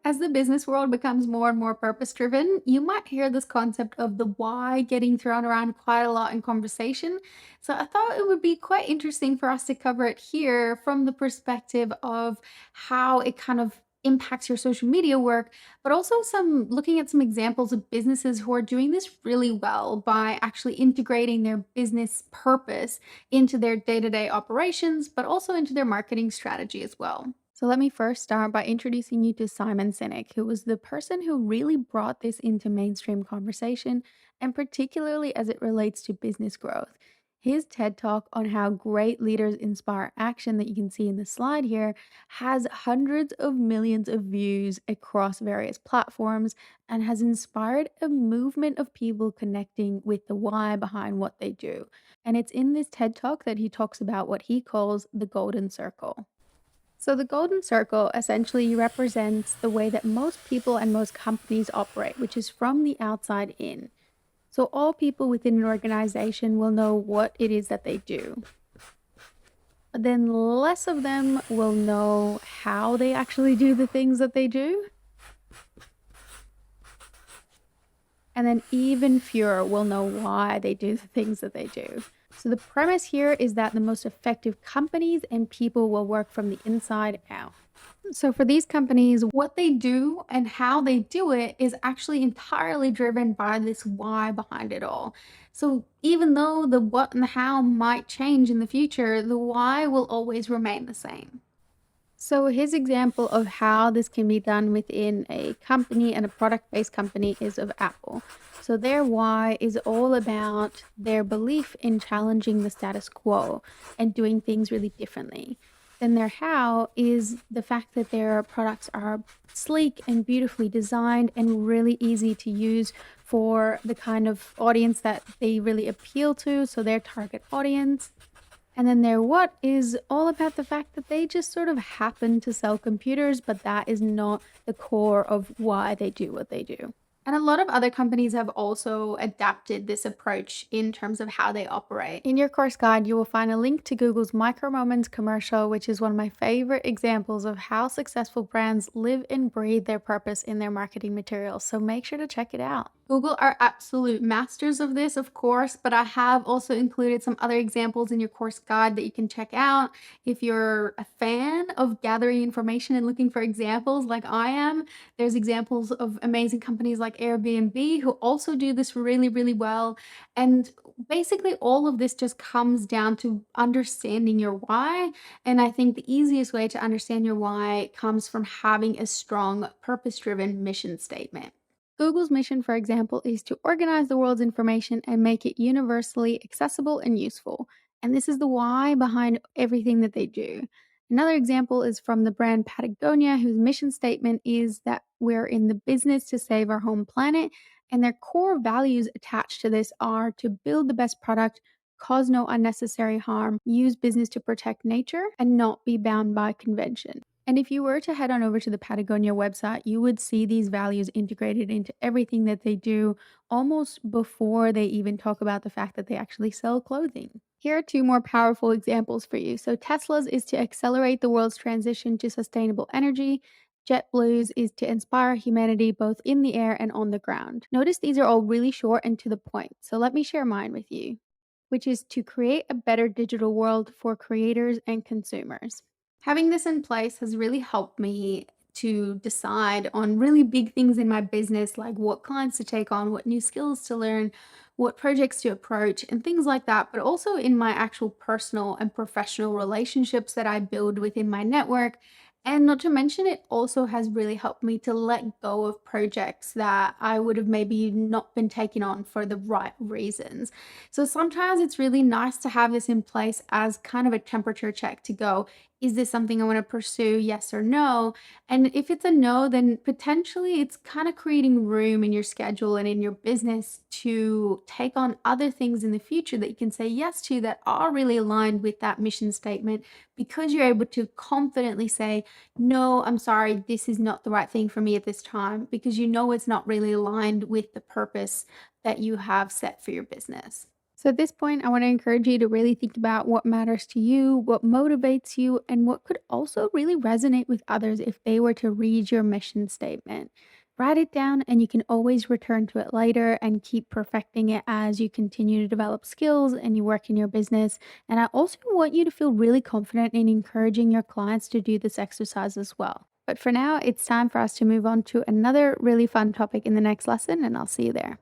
As the business world becomes more and more purpose driven, you might hear this concept of the why getting thrown around quite a lot in conversation. So I thought it would be quite interesting for us to cover it here from the perspective of how it kind of impacts your social media work, but also some looking at some examples of businesses who are doing this really well by actually integrating their business purpose into their day-to-day operations, but also into their marketing strategy as well. So let me first start by introducing you to Simon Sinek, who was the person who really brought this into mainstream conversation, and particularly as it relates to business growth. His TED Talk on how great leaders inspire action, that you can see in the slide here, has hundreds of millions of views across various platforms and has inspired a movement of people connecting with the why behind what they do. And it's in this TED Talk that he talks about what he calls the golden circle. So, the golden circle essentially represents the way that most people and most companies operate, which is from the outside in. So, all people within an organization will know what it is that they do. But then, less of them will know how they actually do the things that they do. And then, even fewer will know why they do the things that they do. So, the premise here is that the most effective companies and people will work from the inside out. So, for these companies, what they do and how they do it is actually entirely driven by this why behind it all. So, even though the what and the how might change in the future, the why will always remain the same. So, his example of how this can be done within a company and a product based company is of Apple. So, their why is all about their belief in challenging the status quo and doing things really differently. Then, their how is the fact that their products are sleek and beautifully designed and really easy to use for the kind of audience that they really appeal to. So, their target audience. And then their what is all about the fact that they just sort of happen to sell computers, but that is not the core of why they do what they do. And a lot of other companies have also adapted this approach in terms of how they operate. In your course guide, you will find a link to Google's Micro Moments commercial, which is one of my favorite examples of how successful brands live and breathe their purpose in their marketing materials. So make sure to check it out. Google are absolute masters of this, of course, but I have also included some other examples in your course guide that you can check out. If you're a fan of gathering information and looking for examples like I am, there's examples of amazing companies like Airbnb who also do this really, really well. And basically, all of this just comes down to understanding your why. And I think the easiest way to understand your why comes from having a strong, purpose driven mission statement. Google's mission, for example, is to organize the world's information and make it universally accessible and useful. And this is the why behind everything that they do. Another example is from the brand Patagonia, whose mission statement is that we're in the business to save our home planet. And their core values attached to this are to build the best product, cause no unnecessary harm, use business to protect nature, and not be bound by convention. And if you were to head on over to the Patagonia website, you would see these values integrated into everything that they do almost before they even talk about the fact that they actually sell clothing. Here are two more powerful examples for you. So, Tesla's is to accelerate the world's transition to sustainable energy. JetBlue's is to inspire humanity both in the air and on the ground. Notice these are all really short and to the point. So, let me share mine with you, which is to create a better digital world for creators and consumers. Having this in place has really helped me to decide on really big things in my business, like what clients to take on, what new skills to learn, what projects to approach, and things like that. But also in my actual personal and professional relationships that I build within my network. And not to mention, it also has really helped me to let go of projects that I would have maybe not been taking on for the right reasons. So sometimes it's really nice to have this in place as kind of a temperature check to go, is this something I want to pursue? Yes or no? And if it's a no, then potentially it's kind of creating room in your schedule and in your business to take on other things in the future that you can say yes to that are really aligned with that mission statement because you're able to confidently say, no, I'm sorry, this is not the right thing for me at this time because you know it's not really aligned with the purpose that you have set for your business. So, at this point, I want to encourage you to really think about what matters to you, what motivates you, and what could also really resonate with others if they were to read your mission statement. Write it down, and you can always return to it later and keep perfecting it as you continue to develop skills and you work in your business. And I also want you to feel really confident in encouraging your clients to do this exercise as well. But for now, it's time for us to move on to another really fun topic in the next lesson, and I'll see you there.